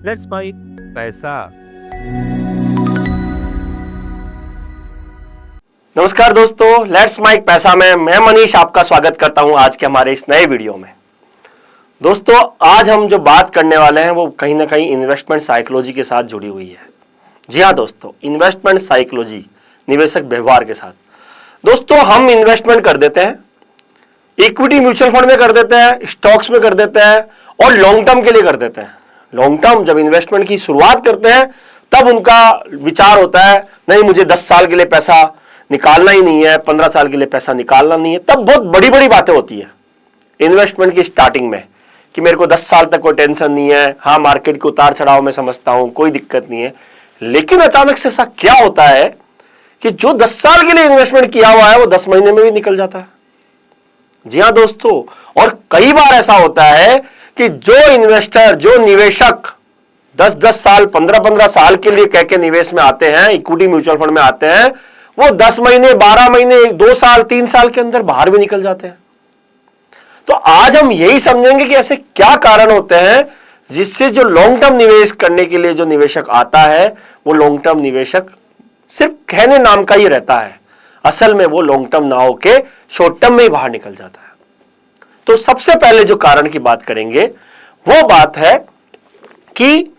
Let's bite पैसा। नमस्कार दोस्तों, लेट्स माइक पैसा में मैं मनीष आपका स्वागत करता हूं आज के हमारे इस नए वीडियो में। दोस्तों, आज हम जो बात करने वाले हैं वो कहीं ना कहीं इन्वेस्टमेंट साइकोलॉजी के साथ जुड़ी हुई है। जी हाँ दोस्तों, इन्वेस्टमेंट साइकोलॉजी, निवेशक व्यवहार के साथ। दोस्तों, हम इन्वेस्टमेंट कर देते हैं, इक्विटी म्यूचुअल फंड में कर देते हैं, स्टॉक्स में कर देते हैं और लॉन्ग टर्म के लिए कर देते हैं। लॉन्ग टर्म जब इन्वेस्टमेंट की शुरुआत करते हैं तब उनका विचार होता है नहीं मुझे 10 साल के लिए पैसा निकालना ही नहीं है, 15 साल के लिए पैसा निकालना नहीं है। तब बहुत बड़ी बड़ी बातें होती है इन्वेस्टमेंट की स्टार्टिंग में कि मेरे को 10 साल तक कोई टेंशन नहीं है, हाँ मार्केट के उतार चढ़ाव में समझता हूं, कोई दिक्कत नहीं है। लेकिन अचानक से ऐसा क्या होता है कि जो 10 साल के लिए इन्वेस्टमेंट किया हुआ है वो 10 महीने में भी निकल जाता है। जी हाँ दोस्तों, और कई बार ऐसा होता है कि जो इन्वेस्टर, जो निवेशक 10-10 साल, 15-15 साल के लिए कह के निवेश में आते हैं, इक्विटी म्यूचुअल फंड में आते हैं, वो 10 महीने, 12 महीने, 2 साल, 3 साल के अंदर बाहर भी निकल जाते हैं। तो आज हम यही समझेंगे कि ऐसे क्या कारण होते हैं जिससे जो लॉन्ग टर्म निवेश करने के लिए जो निवेशक आता है वो लॉन्ग टर्म निवेशक सिर्फ कहने नाम का ही रहता है, असल में वो लॉन्ग टर्म ना होके शॉर्ट टर्म में ही बाहर निकल जाता है। तो सबसे पहले जो कारण की बात करेंगे वो बात है कि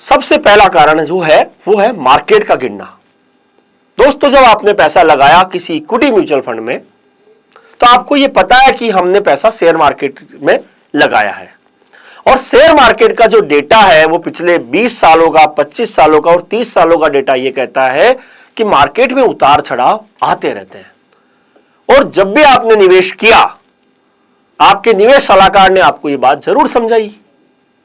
सबसे पहला कारण जो है वो है मार्केट का गिरना। दोस्तों, जब आपने पैसा लगाया किसी इक्विटी म्यूचुअल फंड में तो आपको यह पता है कि हमने पैसा शेयर मार्केट में लगाया है और शेयर मार्केट का जो डेटा है वो पिछले 20 सालों का, 25 सालों का और 30 सालों का डेटा यह कहता है कि मार्केट में उतार चढ़ाव आते रहते हैं। और जब भी आपने निवेश किया, आपके निवेश सलाहकार ने आपको यह बात जरूर समझाई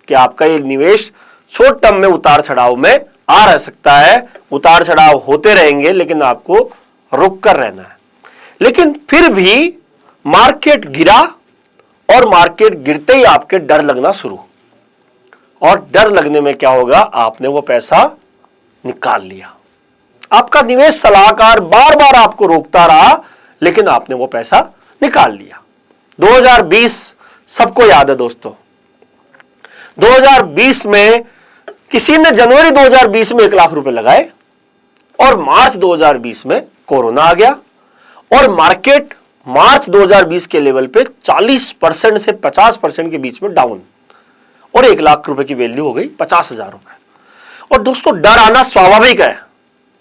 कि आपका ये निवेश शॉर्ट टर्म में उतार चढ़ाव में आ रह सकता है, उतार चढ़ाव होते रहेंगे, लेकिन आपको रुक कर रहना है। लेकिन फिर भी मार्केट गिरा और मार्केट गिरते ही आपके डर लगना शुरू, और डर लगने में क्या होगा, आपने वो पैसा निकाल लिया। आपका निवेश सलाहकार बार बार आपको रोकता रहा, लेकिन आपने वो पैसा निकाल लिया। 2020 सबको याद है दोस्तों। 2020 में किसी ने जनवरी 2020 में 1 लाख रुपए लगाए और मार्च 2020 में कोरोना आ गया और मार्केट मार्च 2020 के लेवल पे 40% से 50% के बीच में डाउन, और 1 लाख रुपए की वैल्यू हो गई 50,000 रुपए। और दोस्तों, डर आना स्वाभाविक है,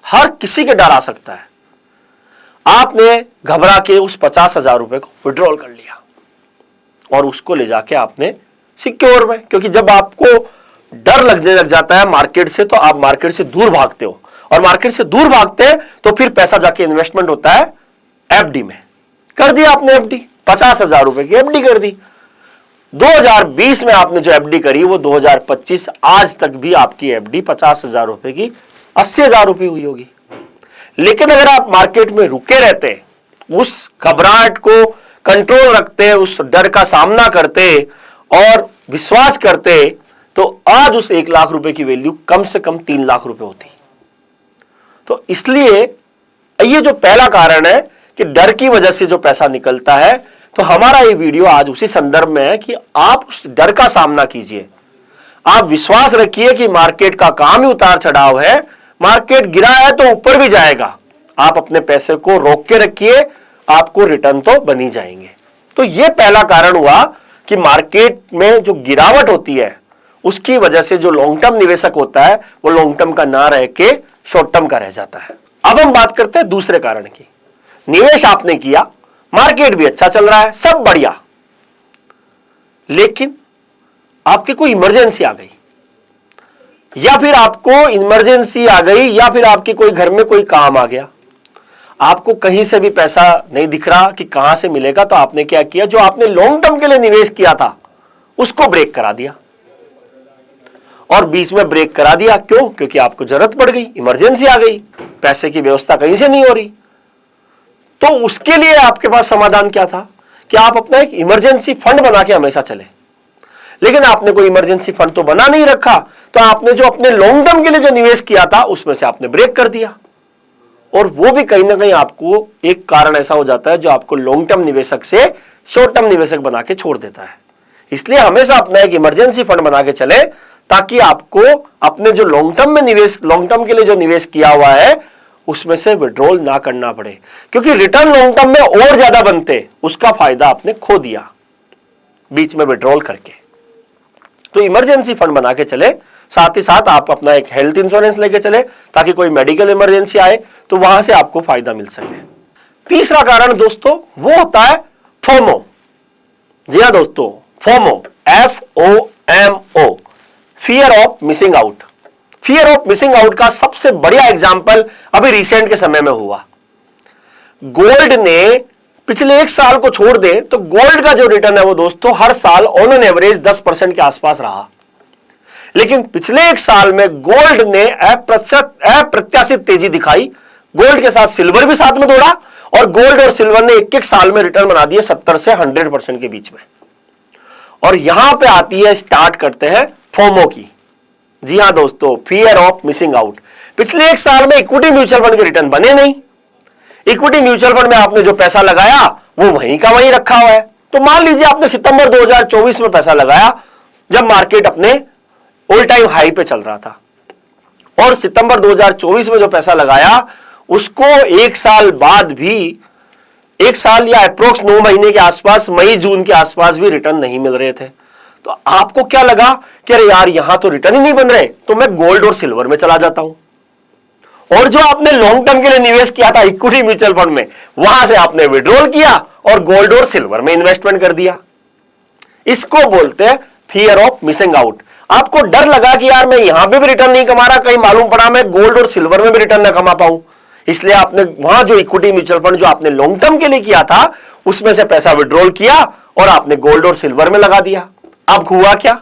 हर किसी के डर आ सकता है। आपने घबरा के उस 50,000 रुपए को विड्रॉल कर लिया और उसको ले जाके आपने सिक्योर में, क्योंकि जब आपको डर लगने लग जाता है मार्केट से तो आप मार्केट से दूर भागते हो, और मार्केट से दूर भागते हैं तो फिर पैसा जाके इन्वेस्टमेंट होता है एफडी में। कर दिया आपने एफडी, 50,000 रुपए की एफडी कर दी। 2020 में आपने जो एफडी करी वो 2025 आज तक भी आपकी एफडी 50,000 रुपए की 80,000 रुपए हुई होगी। लेकिन अगर आप मार्केट में रुके रहते, उस घबराहट को कंट्रोल रखते, उस डर का सामना करते और विश्वास करते, तो आज उस 1 लाख रुपए की वैल्यू कम से कम 3 लाख रुपए होती। तो इसलिए ये जो पहला कारण है कि डर की वजह से जो पैसा निकलता है, तो हमारा ये वीडियो आज उसी संदर्भ में है कि आप उस डर का सामना कीजिए। आप विश्वास रखिए कि मार्केट का काम ही उतार चढ़ाव है, मार्केट गिरा है तो ऊपर भी जाएगा। आप अपने पैसे को रोक के रखिए, आपको रिटर्न तो बन ही जाएंगे। तो यह पहला कारण हुआ कि मार्केट में जो गिरावट होती है उसकी वजह से जो लॉन्ग टर्म निवेशक होता है वो लॉन्ग टर्म का ना रह के शॉर्ट टर्म का रह जाता है। अब हम बात करते हैं दूसरे कारण की। निवेश आपने किया, मार्केट भी अच्छा चल रहा है, सब बढ़िया, लेकिन आपकी कोई इमरजेंसी आ गई, या फिर आपको इमरजेंसी आ गई, या फिर आपके कोई घर में कोई काम आ गया, आपको कहीं से भी पैसा नहीं दिख रहा कि कहां से मिलेगा। तो आपने क्या किया, जो आपने लॉन्ग टर्म के लिए निवेश किया था उसको ब्रेक करा दिया, और बीच में ब्रेक करा दिया। क्यों? क्योंकि आपको जरूरत पड़ गई, इमरजेंसी आ गई, पैसे की व्यवस्था कहीं से नहीं हो रही। तो उसके लिए आपके पास समाधान क्या था कि आप अपना एक इमरजेंसी फंड बना के हमेशा चले। लेकिन आपने कोई इमरजेंसी फंड तो बना नहीं रखा, तो आपने जो अपने लॉन्ग टर्म के लिए जो निवेश किया था उसमें से आपने ब्रेक कर दिया, और वो भी कहीं ना कहीं आपको एक कारण ऐसा हो जाता है जो आपको लॉन्ग टर्म निवेशक से शॉर्ट टर्म निवेशक बना के छोड़ देता है। इसलिए हमेशा अपना एक इमरजेंसी फंड बना के चले, ताकि आपको अपने जो लॉन्ग टर्म के लिए जो निवेश किया हुआ है उसमें से विड्रॉल ना करना पड़े, क्योंकि रिटर्न लॉन्ग टर्म में और ज्यादा बनते, उसका फायदा आपने खो दिया बीच में विड्रॉल करके। तो इमरजेंसी फंड बना के चले, साथ ही साथ आप अपना एक हेल्थ इंश्योरेंस लेके चले, ताकि कोई मेडिकल इमरजेंसी आए तो वहां से आपको फायदा मिल सके। तीसरा कारण दोस्तों वो होता है फोमो। जी हां दोस्तों, FOMO, FOMO, fear of missing out. Fear of missing out का सबसे बढ़िया एग्जांपल अभी रिसेंट के समय में हुआ। गोल्ड ने पिछले 1 साल को छोड़ दे तो गोल्ड का जो रिटर्न है वो दोस्तों हर साल ऑन एन एवरेज 10% के आसपास रहा। लेकिन पिछले 1 साल में गोल्ड ने अप्रत्याशित तेजी दिखाई। गोल्ड के साथ सिल्वर भी साथ में दौड़ा, और गोल्ड और सिल्वर ने 1-1 साल में रिटर्न बना दिए 70 से 100% के बीच में। और यहां पे आती है, स्टार्ट करते हैं फोमो की। जी हां दोस्तों, फियर ऑफ मिसिंग आउट। पिछले 1 साल में इक्विटी म्यूचुअल फंड के रिटर्न बने नहीं। इक्विटी म्यूचुअल फंड में आपने जो पैसा लगाया वो वहीं का वहीं रखा हुआ है। तो मान लीजिए आपने सितंबर 2024 में पैसा लगाया, जब मार्केट अपने ऑल टाइम हाई पे चल रहा था, और सितंबर 2024 में जो पैसा लगाया उसको 1 साल बाद भी, 1 साल या अप्रोक्स 9 महीने के आसपास, मई जून के आसपास भी रिटर्न नहीं मिल रहे थे। तो आपको क्या लगा कि अरे यार यहां तो रिटर्न ही नहीं बन रहे, तो मैं गोल्ड और सिल्वर में चला जाता हूं। और जो आपने लॉन्ग टर्म के लिए निवेश किया था इक्विटी म्यूचुअल फंड में, वहां से आपने विड्रॉल किया और गोल्ड और सिल्वर में इन्वेस्टमेंट कर दिया। इसको बोलते हैं फियर ऑफ मिसिंग आउट। आपको डर लगा कि यार मैं यहां पे भी रिटर्न नहीं कमा रहा, कहीं मालूम पड़ा मैं गोल्ड और सिल्वर में भी रिटर्न ना कमा पाऊं, इसलिए आपने वहां जो इक्विटी म्यूचुअल फंड जो आपने लॉन्ग टर्म के लिए किया था उसमें से पैसा विड्रॉल किया और आपने गोल्ड और सिल्वर में लगा दिया। अब हुआ क्या?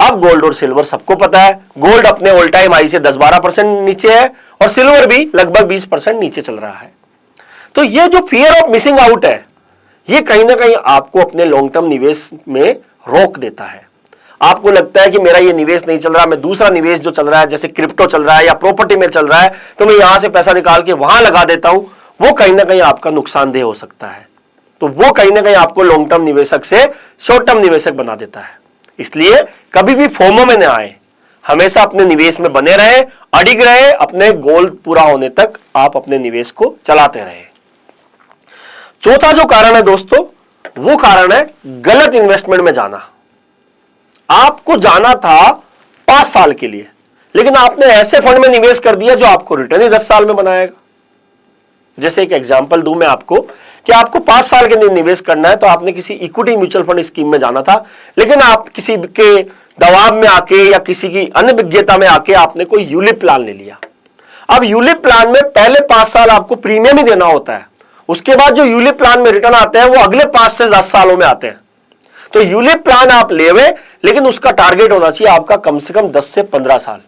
अब गोल्ड और सिल्वर सबको पता है, गोल्ड अपने ऑल टाइम हाई से 10-12% नीचे है और सिल्वर भी लगभग 20% नीचे चल रहा है। तो ये जो फियर ऑफ मिसिंग आउट है, ये कहीं ना कहीं आपको अपने लॉन्ग टर्म निवेश में रोक देता है। आपको लगता है कि मेरा ये निवेश नहीं चल रहा, मैं दूसरा निवेश जो चल रहा है जैसे क्रिप्टो चल रहा है या प्रॉपर्टी में चल रहा है, तो मैं यहां से पैसा निकाल के वहां लगा देता हूं, वो कहीं ना कहीं आपका नुकसानदेह हो सकता है। तो वो कहीं ना कहीं आपको लॉन्ग टर्म निवेशक से शॉर्ट टर्म निवेशक बना देता है। इसलिए कभी भी फोमो में न आए, हमेशा अपने निवेश में बने रहे, अडिग रहे, अपने गोल पूरा होने तक आप अपने निवेश को चलाते रहे। चौथा जो कारण है दोस्तों, वो कारण है गलत इन्वेस्टमेंट में जाना। आपको जाना था 5 साल के लिए, लेकिन आपने ऐसे फंड में निवेश कर दिया जो आपको रिटर्न ही 10 साल में बनाएगा। जैसे एक एग्जांपल दूं मैं आपको कि आपको 5 साल के लिए निवेश करना है, तो आपने किसी इक्विटी म्यूचुअल फंड स्कीम में जाना था, लेकिन आप किसी के दबाव में आके या किसी की अनभिज्ञता में आके आपने कोई यूलिप प्लान ले लिया। अब यूलिप प्लान में पहले 5 साल आपको प्रीमियम ही देना होता है, उसके बाद जो यूलिप प्लान में रिटर्न आते हैं वो अगले 5 से 10 सालों में आते हैं। तो यूलिप प्लान आप लेवे, लेकिन उसका टारगेट होना चाहिए आपका कम से कम 10 से 15 साल।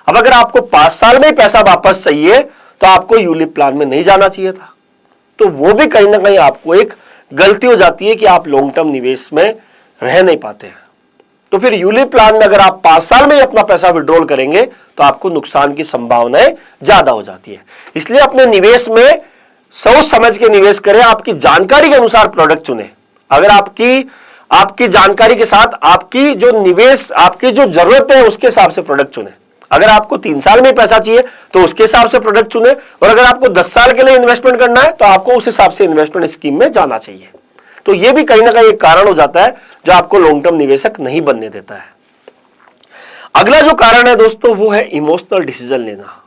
अब अगर आपको 5 साल में ही पैसा वापस चाहिए तो आपको यूलिप प्लान में नहीं जाना चाहिए था। तो वो भी कहीं ना कहीं आपको एक गलती हो जाती है कि आप लॉन्ग टर्म निवेश में रह नहीं पाते हैं। तो फिर यूलिप प्लान में अगर आप 5 साल में ही अपना पैसा विड्रॉल करेंगे तो आपको नुकसान की संभावनाएं ज्यादा हो जाती है। इसलिए अपने निवेश में सोच समझ के निवेश करें, आपकी जानकारी के अनुसार प्रोडक्ट चुने। अगर आपकी जानकारी के साथ आपकी जो निवेश, आपकी जो जरूरत है उसके हिसाब से प्रोडक्ट चुने। अगर आपको 3 साल में पैसा चाहिए तो उसके हिसाब से प्रोडक्ट चुने, और अगर आपको 10 साल के लिए इन्वेस्टमेंट करना है तो आपको उस हिसाब से इन्वेस्टमेंट स्कीम में जाना चाहिए। तो यह भी कहीं ना कहीं एक कारण हो जाता है जो आपको लॉन्ग टर्म निवेशक नहीं बनने देता है। अगला जो कारण है दोस्तों वो है इमोशनल डिसीजन लेना।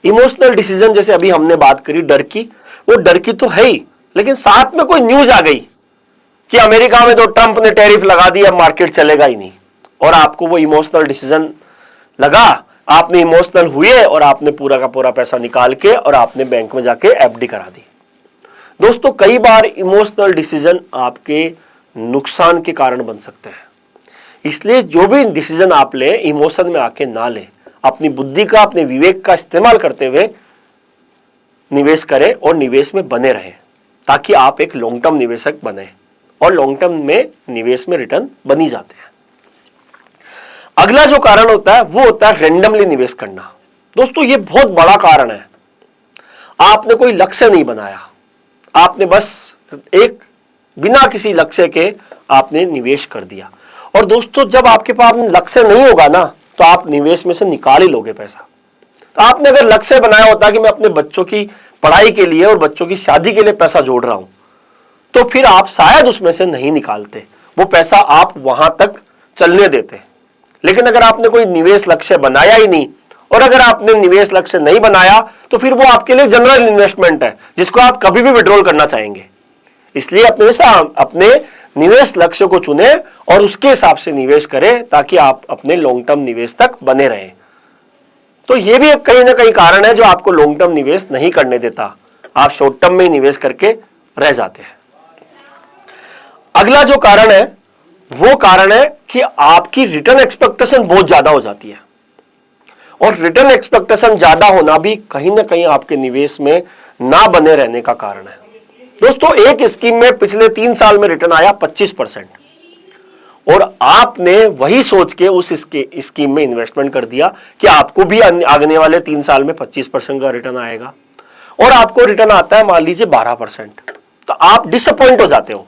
इमोशनल डिसीजन जैसे अभी हमने बात करी डर की, वो डर की तो है ही, लेकिन साथ में कोई न्यूज आ गई कि अमेरिका में तो ट्रंप ने टैरिफ लगा दिया, मार्केट चलेगा ही नहीं, और आपको वो इमोशनल डिसीजन लगा, आपने इमोशनल हुए और आपने पूरा का पूरा पैसा निकाल के और आपने बैंक में जाके एफडी करा दी। दोस्तों कई बार इमोशनल डिसीजन आपके नुकसान के कारण बन सकते हैं। इसलिए जो भी डिसीजन आप ले, इमोशन में आके ना ले, अपनी बुद्धि का, अपने विवेक का इस्तेमाल करते हुए निवेश करें और निवेश में बने रहें, ताकि आप एक लॉन्ग टर्म निवेशक बने, और लॉन्ग टर्म में निवेश में रिटर्न बनी जाते हैं। अगला जो कारण होता है वो होता है रैंडमली निवेश करना। दोस्तों ये बहुत बड़ा कारण है। आपने कोई लक्ष्य नहीं बनाया, आपने बस एक बिना किसी लक्ष्य के आपने निवेश कर दिया। और दोस्तों जब आपके पास लक्ष्य नहीं होगा ना तो आप निवेश में से निकाल ही लोगे पैसा। तो आपने अगर लक्ष्य बनाया होता कि मैं अपने बच्चों की पढ़ाई के लिए और बच्चों की शादी के लिए पैसा जोड़ रहा हूं, तो फिर आप शायद उसमें से नहीं निकालते, वो पैसा आप वहां तक चलने देते। लेकिन अगर आपने कोई निवेश लक्ष्य बनाया ही नहीं, और अगर आपने निवेश लक्ष्य नहीं बनाया, तो फिर वो आपके लिए जनरल इन्वेस्टमेंट है जिसको आप कभी भी विड्रॉल करना चाहेंगे। इसलिए अपने निवेश लक्ष्य को चुने और उसके हिसाब से निवेश करें ताकि आप अपने लॉन्ग टर्म निवेश तक बने रहें। तो ये भी कहीं ना कहीं कारण है जो आपको लॉन्ग टर्म निवेश नहीं करने देता, आप शॉर्ट टर्म में ही निवेश करके रह जाते हैं। अगला जो कारण है वो कारण है कि आपकी रिटर्न एक्सपेक्टेशन बहुत ज्यादा हो जाती है, और रिटर्न एक्सपेक्टेशन ज्यादा होना भी कहीं ना कहीं आपके निवेश में ना बने रहने का कारण है। दोस्तों एक स्कीम में पिछले 3 साल में रिटर्न आया 25%, और आपने वही सोच के उस स्कीम में इन्वेस्टमेंट कर दिया कि आपको भी आने वाले 3 साल में 25% का रिटर्न आएगा, और आपको रिटर्न आता है मान लीजिए 12%। तो आप डिसअपॉइंट हो जाते हो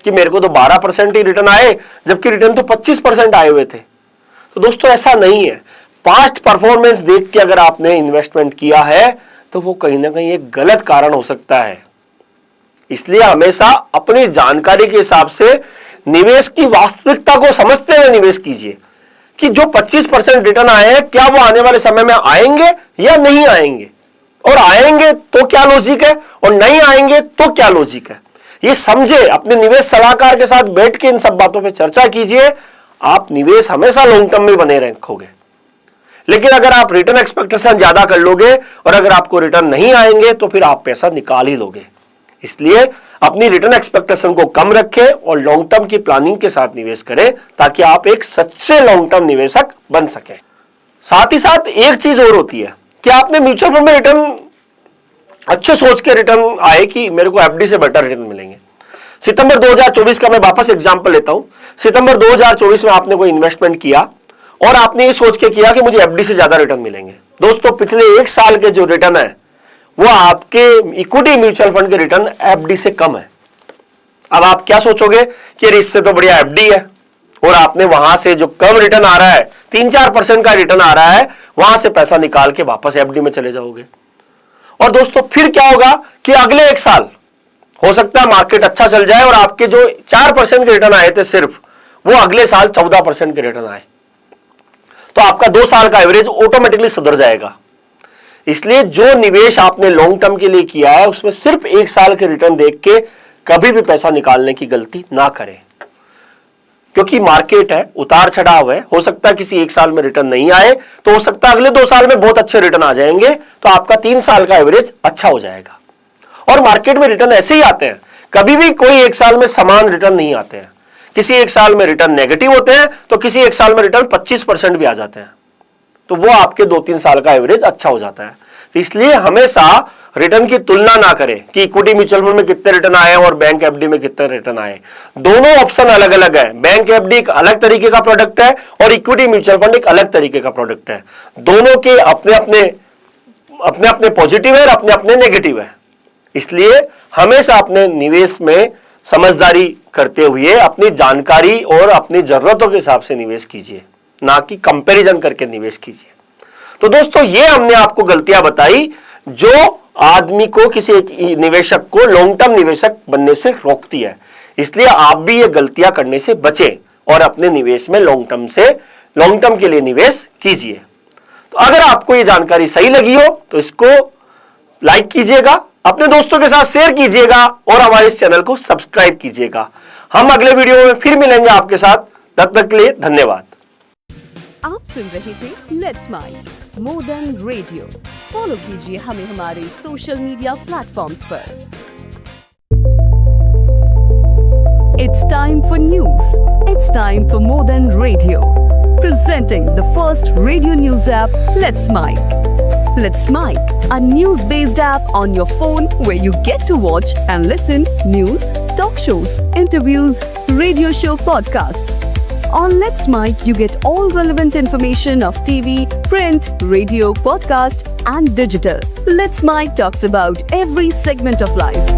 कि मेरे को तो 12% ही रिटर्न आए, जबकि रिटर्न तो 25% आए हुए थे। तो दोस्तों ऐसा नहीं है। पास्ट परफॉर्मेंस देख के अगर आपने इन्वेस्टमेंट किया है तो वो कहीं ना कहीं एक गलत कारण हो सकता है। इसलिए हमेशा अपनी जानकारी के हिसाब से निवेश की वास्तविकता को समझते हुए निवेश कीजिए कि जो 25% रिटर्न आए हैं क्या वो आने वाले समय में आएंगे या नहीं आएंगे, और आएंगे तो क्या लॉजिक है और नहीं आएंगे तो क्या लॉजिक है, ये समझे। अपने निवेश सलाहकार के साथ बैठ के इन सब बातों पे चर्चा कीजिए। आप निवेश हमेशा लॉन्ग टर्म में बने रखोगे। लेकिन अगर आप रिटर्न एक्सपेक्टेशन ज्यादा कर लोगे और अगर आपको रिटर्न नहीं आएंगे तो फिर आप पैसा निकाल ही लोगे। इसलिए अपनी रिटर्न एक्सपेक्टेशन को कम रखें और लॉन्ग टर्म की प्लानिंग के साथ निवेश करें ताकि आप एक सच्चे लॉन्ग टर्म निवेशक बन सकें। साथ ही साथ एक चीज और होती है कि आपने म्यूचुअल फंड में रिटर्न अच्छे सोच के रिटर्न आए कि मेरे को एफडी से बेटर रिटर्न मिलेंगे। सितंबर 2024 का मैं वापस एग्जांपल लेता हूं। सितंबर 2024 में आपने कोई इन्वेस्टमेंट किया और आपने ये सोच के किया कि मुझे एफडी से ज्यादा रिटर्न मिलेंगे। दोस्तों पिछले 1 साल के जो रिटर्न है वो आपके इक्विटी म्यूचुअल फंड के रिटर्न एफडी से कम है। अब आप क्या सोचोगे कि इससे तो बढ़िया एफडी है, और आपने वहां से जो कम रिटर्न आ रहा है 3-4% का रिटर्न आ रहा है वहां से पैसा निकाल के वापस एफडी में चले जाओगे। और दोस्तों फिर क्या होगा कि अगले 1 साल हो सकता है मार्केट अच्छा चल जाए और आपके जो 4% के रिटर्न आए थे सिर्फ वो अगले साल 14% के रिटर्न आए, तो आपका 2 साल का एवरेज ऑटोमेटिकली सुधर जाएगा। इसलिए जो निवेश आपने लॉन्ग टर्म के लिए किया है उसमें सिर्फ 1 साल के रिटर्न देख के कभी भी पैसा निकालने की गलती ना करें, क्योंकि मार्केट है, उतार चढ़ाव है। हो सकता है किसी 1 साल में रिटर्न नहीं आए तो हो सकता है अगले 2 साल में बहुत अच्छे रिटर्न आ जाएंगे, तो आपका 3 साल का एवरेज अच्छा हो जाएगा। और मार्केट में रिटर्न ऐसे ही आते हैं, कभी भी कोई 1 साल में समान रिटर्न नहीं आते हैं। किसी 1 साल में रिटर्न नेगेटिव होते हैं तो किसी 1 साल में रिटर्न 25% भी आ जाते हैं, तो वो आपके 2-3 साल का एवरेज अच्छा हो जाता है। तो इसलिए हमेशा रिटर्न की तुलना ना करें कि इक्विटी म्यूचुअल फंड में कितने रिटर्न आए और बैंक एफडी में कितने रिटर्न आए। दोनों ऑप्शन अलग अलग है। बैंक एफडी एक अलग तरीके का प्रोडक्ट है और इक्विटी म्यूचुअल फंड एक अलग तरीके का प्रोडक्ट है। दोनों के अपने अपने पॉजिटिव है और अपने अपने नेगेटिव है। इसलिए हमेशा अपने निवेश में समझदारी करते हुए अपनी जानकारी और अपनी जरूरतों के हिसाब से निवेश कीजिए, ना कि कंपैरिजन करके निवेश कीजिए। तो दोस्तों ये हमने आपको गलतियां बताई जो आदमी को, किसी एक निवेशक को लॉन्ग टर्म निवेशक बनने से रोकती है। इसलिए आप भी ये गलतियां करने से बचें और अपने निवेश में लॉन्ग टर्म के लिए निवेश कीजिए। तो अगर आपको ये जानकारी सही लगी हो तो इसको लाइक कीजिएगा, अपने दोस्तों के साथ शेयर कीजिएगा और हमारे इस चैनल को सब्सक्राइब कीजिएगा। हम अगले वीडियो में फिर मिलेंगे आपके साथ, तब तक के लिए धन्यवाद। आप सुन रहे थे let's mind more than radio. Follow कीजिए हमें हमारे सोशल मीडिया प्लेटफॉर्म्स पर। It's time for news. It's time for more than radio. Presenting the first radio news app, Let's Mic. Let's Mic, a news-based app on your phone where you get to watch and listen news, talk shows, interviews, radio show podcasts. On Let's Mic, you get all relevant information of TV, print, radio, podcast, and digital. Let's Mic talks about every segment of life.